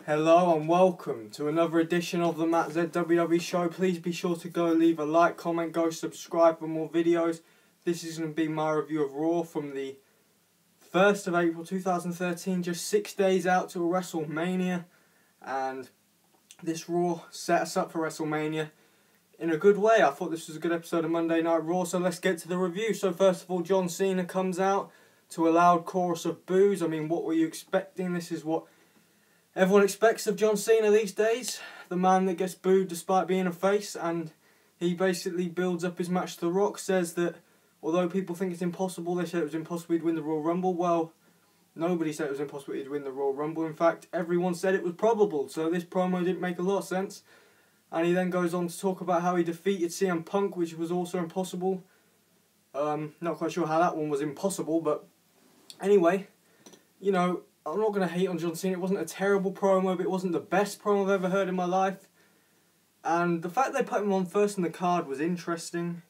Hello and welcome to another edition of the Matt Z WWE Show. Please be sure to go leave a like, comment, go subscribe for more videos. This is going to be my review of Raw from the 1st of April 2013, just 6 days out to WrestleMania. And this Raw set us up for WrestleMania in a good way. I thought this was a good episode of Monday Night Raw, so let's get to the review. So first of all, John Cena comes out to a loud chorus of boos. I mean, what were you expecting? This is what everyone expects of John Cena these days, the man that gets booed despite being a face, and he basically builds up his match to The Rock, says that although people think it's impossible, they said it was impossible he'd win the Royal Rumble. Well, nobody said it was impossible he'd win the Royal Rumble. In fact, everyone said it was probable, so this promo didn't make a lot of sense. And he then goes on to talk about how he defeated CM Punk, which was also impossible. Not quite sure how that one was impossible, but anyway, you know, I'm not going to hate on John Cena. It wasn't a terrible promo, but it wasn't the best promo I've ever heard in my life. And the fact they put him on first in the card was interesting.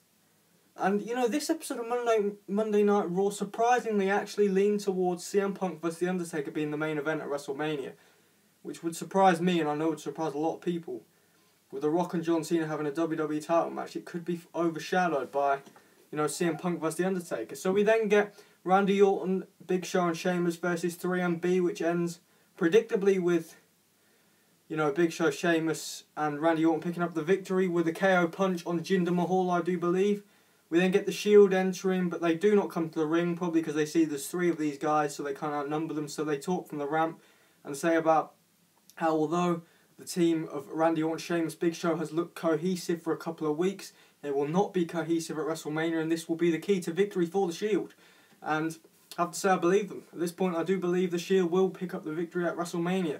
And, you know, this episode of Monday Night Raw surprisingly actually leaned towards CM Punk vs. The Undertaker being the main event at WrestleMania, which would surprise me, and I know would surprise a lot of people. With The Rock and John Cena having a WWE title match, it could be overshadowed by, you know, CM Punk vs. The Undertaker. So we then get Randy Orton, Big Show and Sheamus versus 3MB, which ends predictably with, you know, Big Show, Sheamus and Randy Orton picking up the victory with a KO punch on Jinder Mahal, I do believe. We then get the Shield entering, but they do not come to the ring, probably because they see there's three of these guys, so they can't outnumber them. So they talk from the ramp and say about how although the team of Randy Orton, Sheamus, Big Show has looked cohesive for a couple of weeks, they will not be cohesive at WrestleMania, and this will be the key to victory for the Shield. And I have to say I believe them. At this point I do believe the Shield will pick up the victory at WrestleMania.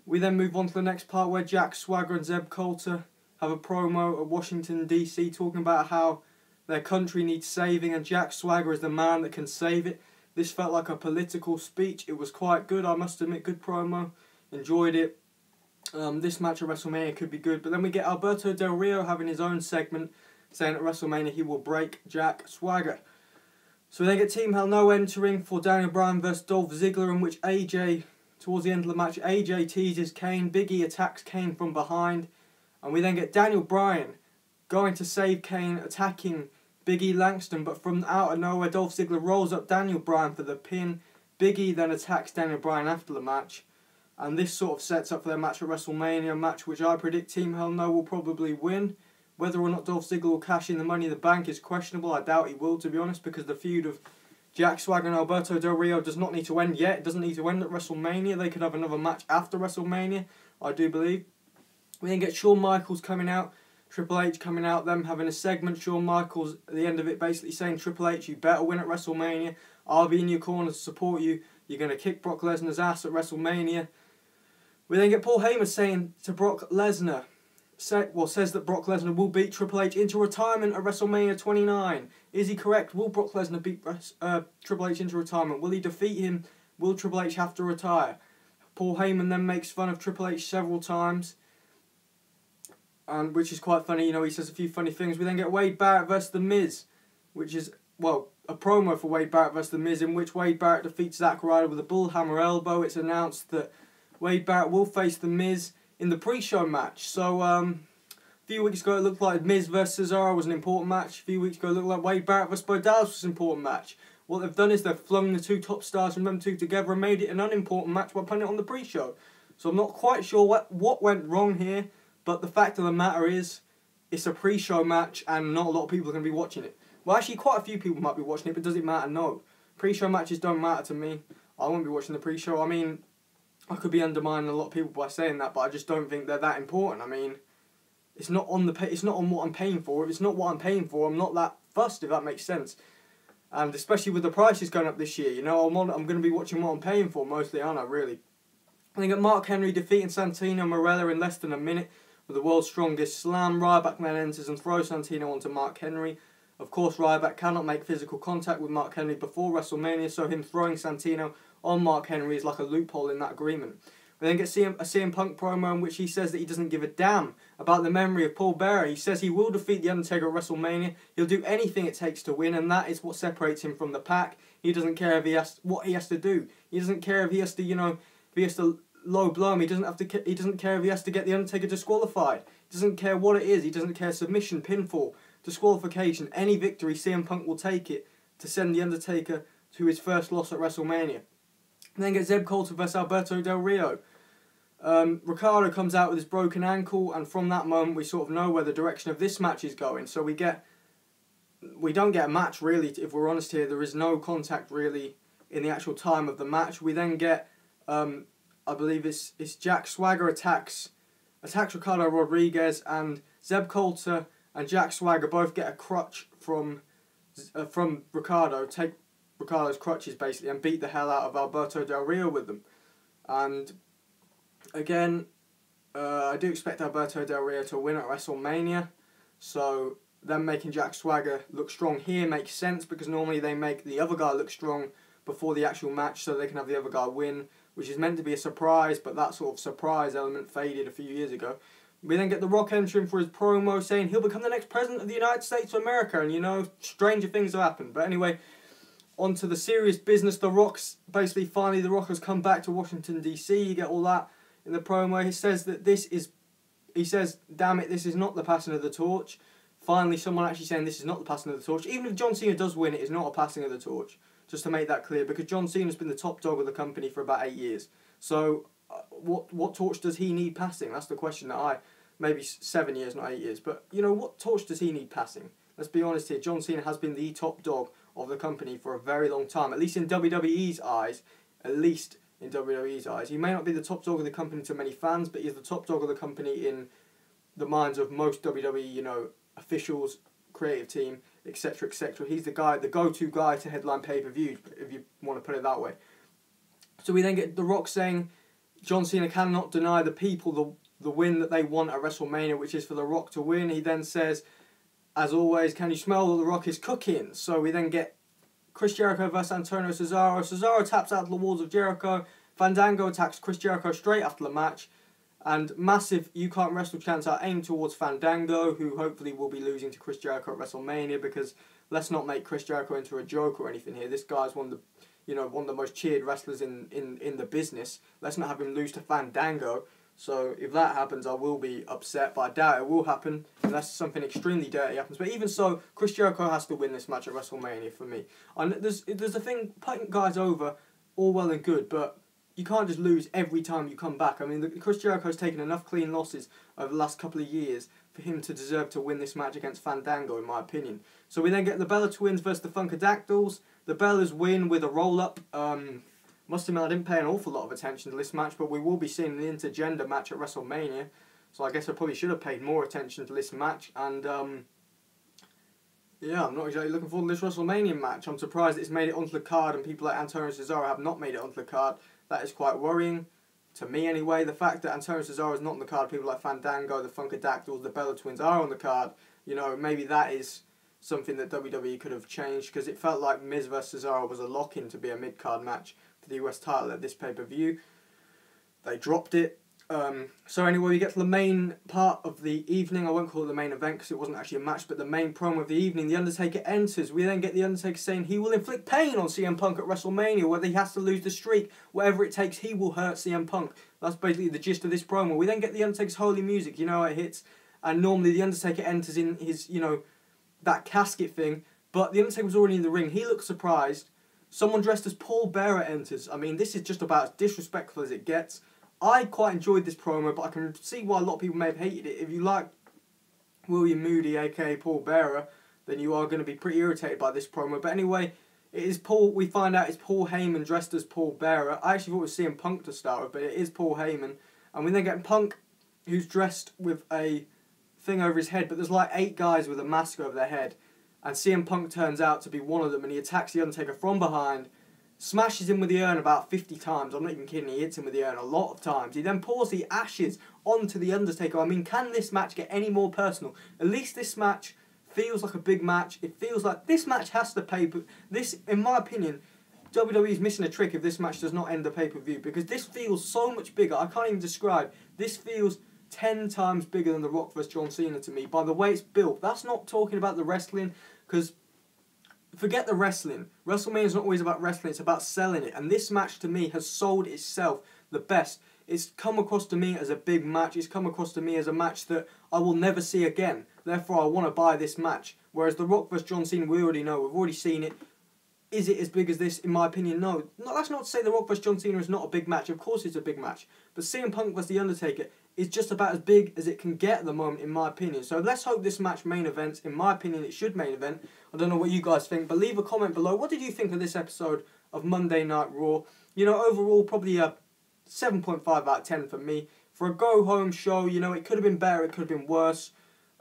We then move on to the next part where Jack Swagger and Zeb Caulter have a promo at Washington DC talking about how their country needs saving and Jack Swagger is the man that can save it. This felt like a political speech. It was quite good, I must admit, good promo. Enjoyed it. This match at WrestleMania could be good. But then we get Alberto Del Rio having his own segment saying at WrestleMania he will break Jack Swagger. So we then get Team Hell No entering for Daniel Bryan vs. Dolph Ziggler, in which AJ, towards the end of the match, AJ teases Kane, Big E attacks Kane from behind, and we then get Daniel Bryan going to save Kane, attacking Big E Langston, but from out of nowhere Dolph Ziggler rolls up Daniel Bryan for the pin. Big E then attacks Daniel Bryan after the match, and this sort of sets up for their match at WrestleMania, a match which I predict Team Hell No will probably win. Whether or not Dolph Ziggler will cash in the Money in the Bank is questionable. I doubt he will, to be honest, because the feud of Jack Swagger and Alberto Del Rio does not need to end yet. It doesn't need to end at WrestleMania. They could have another match after WrestleMania, I do believe. We then get Shawn Michaels coming out, Triple H coming out, them having a segment. Shawn Michaels, at the end of it, basically saying, Triple H, you better win at WrestleMania. I'll be in your corner to support you. You're going to kick Brock Lesnar's ass at WrestleMania. We then get Paul Heyman saying to Brock Lesnar, says that Brock Lesnar will beat Triple H into retirement at WrestleMania 29. Is he correct? Will Brock Lesnar beat Triple H into retirement? Will he defeat him? Will Triple H have to retire? Paul Heyman then makes fun of Triple H several times, and which is quite funny. You know, he says a few funny things. We then get Wade Barrett versus The Miz, which is, well, a promo for Wade Barrett versus The Miz, in which Wade Barrett defeats Zack Ryder with a bullhammer elbow. It's announced that Wade Barrett will face The Miz in the pre-show match. So, a few weeks ago it looked like Miz vs Cesaro was an important match. A few weeks ago it looked like Wade Barrett vs Bo Dallas was an important match. What they've done is they've flung the two top stars from them two together and made it an unimportant match by putting it on the pre-show. So I'm not quite sure what went wrong here, but the fact of the matter is, it's a pre-show match and not a lot of people are going to be watching it. Well, actually quite a few people might be watching it, but does it matter? No. Pre-show matches don't matter to me. I won't be watching the pre-show. I mean, I could be undermining a lot of people by saying that, but I just don't think they're that important. I mean, it's not on it's not on what I'm paying for. If it's not what I'm paying for, I'm not that fussed, if that makes sense. And especially with the prices going up this year, you know, I'm going to be watching what I'm paying for mostly, aren't I, really? I think Mark Henry defeating Santino Marella in less than a minute with the world's strongest slam. Ryback then enters and throws Santino onto Mark Henry. Of course, Ryback cannot make physical contact with Mark Henry before WrestleMania, so him throwing Santino on Mark Henry is like a loophole in that agreement. We then get a CM Punk promo in which he says that he doesn't give a damn about the memory of Paul Bearer. He says he will defeat The Undertaker at WrestleMania. He'll do anything it takes to win, and that is what separates him from the pack. He doesn't care if what he has to do. He doesn't care if he has to, you know, if he has to low blow him. He doesn't care if he has to get the Undertaker disqualified. He doesn't care what it is. He doesn't care submission, pinfall, disqualification, any victory. CM Punk will take it to send the Undertaker to his first loss at WrestleMania. And then get Zeb Caulter versus Alberto Del Rio. Ricardo comes out with his broken ankle, and from that moment we sort of know where the direction of this match is going. So we don't get a match really. If we're honest here, there is no contact really in the actual time of the match. We then get, I believe it's Jack Swagger attacks Ricardo Rodriguez, and Zeb Caulter and Jack Swagger both get a crutch from Ricardo, take Ricardo's crutches basically, and beat the hell out of Alberto Del Rio with them. And again, I do expect Alberto Del Rio to win at WrestleMania, so them making Jack Swagger look strong here makes sense, because normally they make the other guy look strong before the actual match so they can have the other guy win, which is meant to be a surprise, but that sort of surprise element faded a few years ago. We then get The Rock entering for his promo saying he'll become the next president of the United States of America, and you know, stranger things have happened. But anyway, on to the serious business. The Rock has come back to Washington DC. You get all that in the promo. He says that damn it, this is not the passing of the torch. Finally, someone actually saying this is not the passing of the torch. Even if John Cena does win, it is not a passing of the torch. Just to make that clear, because John Cena's been the top dog of the company for about 8 years. So, what torch does he need passing? That's the question that maybe 7 years, not 8 years. But, you know, what torch does he need passing? Let's be honest here. John Cena has been the top dog of the company for a very long time. At least in WWE's eyes. He may not be the top dog of the company to many fans, but he's the top dog of the company in the minds of most WWE, you know, officials, creative team, etc., etc. He's the guy, the go-to guy to headline pay-per-views, if you want to put it that way. So we then get The Rock saying John Cena cannot deny the people the win that they want at WrestleMania, which is for The Rock to win. He then says, as always, can you smell what The Rock is cooking? So we then get Chris Jericho versus Antonio Cesaro. Cesaro taps out the walls of Jericho. Fandango attacks Chris Jericho straight after the match. And massive You Can't Wrestle chants are aimed towards Fandango, who hopefully will be losing to Chris Jericho at WrestleMania, because let's not make Chris Jericho into a joke or anything here. This guy's one of the most cheered wrestlers in the business. Let's not have him lose to Fandango. So if that happens, I will be upset, but I doubt it will happen unless something extremely dirty happens. But even so, Chris Jericho has to win this match at WrestleMania for me. And there's a thing, putting guys over, all well and good, but you can't just lose every time you come back. I mean, Chris Jericho's taken enough clean losses over the last couple of years for him to deserve to win this match against Fandango, in my opinion. So we then get the Bella Twins versus the Funkadactyls. The Bellas win with a roll-up. Must admit, I didn't pay an awful lot of attention to this match, but we will be seeing an intergender match at WrestleMania. So I guess I probably should have paid more attention to this match. And, yeah, I'm not exactly looking forward to this WrestleMania match. I'm surprised it's made it onto the card and people like Antonio Cesaro have not made it onto the card. That is quite worrying, to me anyway. The fact that Antonio Cesaro is not on the card, people like Fandango, the Funkadactyls, the Bella Twins are on the card, you know, maybe that is something that WWE could have changed, because it felt like Miz vs Cesaro was a lock-in to be a mid-card match for the US title at this pay-per-view. They dropped it. So anyway, we get to the main part of the evening. I won't call it the main event because it wasn't actually a match, but the main promo of the evening. The Undertaker enters. We then get The Undertaker saying he will inflict pain on CM Punk at WrestleMania, whether he has to lose the streak, whatever it takes, he will hurt CM Punk. That's basically the gist of this promo. We then get The Undertaker's holy music, you know how it hits, and normally The Undertaker enters in his, you know, that casket thing, but The Undertaker was already in the ring. He looks surprised. Someone dressed as Paul Bearer enters. I mean, this is just about as disrespectful as it gets. I quite enjoyed this promo, but I can see why a lot of people may have hated it. If you like William Moody, aka Paul Bearer, then you are going to be pretty irritated by this promo. But anyway, it is Paul. We find out it's Paul Heyman dressed as Paul Bearer. I actually thought it was CM Punk to start with, but it is Paul Heyman. And we then get Punk, who's dressed with a thing over his head, but there's like 8 guys with a mask over their head. And CM Punk turns out to be one of them, and he attacks The Undertaker from behind, smashes him with the urn about 50 times. I'm not even kidding, he hits him with the urn a lot of times. He then pours the ashes onto The Undertaker. I mean, can this match get any more personal? At least this match feels like a big match. It feels like this match has to pay... This, in my opinion, WWE is missing a trick if this match does not end the pay-per-view, because this feels so much bigger. I can't even describe. This feels 10 times bigger than The Rock vs John Cena to me, by the way it's built. That's not talking about the wrestling, because... Forget the wrestling. WrestleMania is not always about wrestling, it's about selling it. And this match, to me, has sold itself the best. it's come across to me as a big match. It's come across to me as a match that I will never see again. Therefore, I want to buy this match. Whereas The Rock vs. John Cena, we already know. We've already seen it. Is it as big as this? In my opinion, no. That's not to say The Rock vs. John Cena is not a big match. Of course it's a big match. But CM Punk vs. The Undertaker is just about as big as it can get at the moment, in my opinion. So let's hope this match main events. In my opinion, it should main event. I don't know what you guys think, but leave a comment below. What did you think of this episode of Monday Night Raw? You know, overall, probably a 7.5 out of 10 for me. For a go-home show, you know, it could have been better, it could have been worse.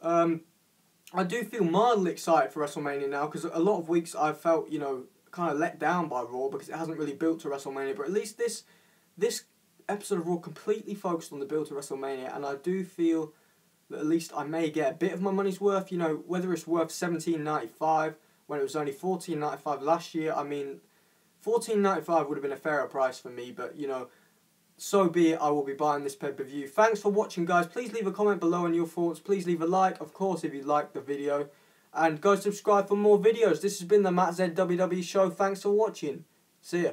I do feel mildly excited for WrestleMania now, because a lot of weeks I've felt, you know, kind of let down by Raw, because it hasn't really built to WrestleMania. But at least this episode of Raw completely focused on the build to WrestleMania, and I do feel that at least I may get a bit of my money's worth. You know, whether it's worth $17.95 when it was only $14.95 last year. I mean, $14.95 would have been a fairer price for me, but, you know, so be it. I will be buying this pay-per-view. Thanks for watching, guys. Please leave a comment below on your thoughts. Please leave a like, of course, if you liked the video. And go subscribe for more videos. This has been the Matt Z WWE Show. Thanks for watching. See ya.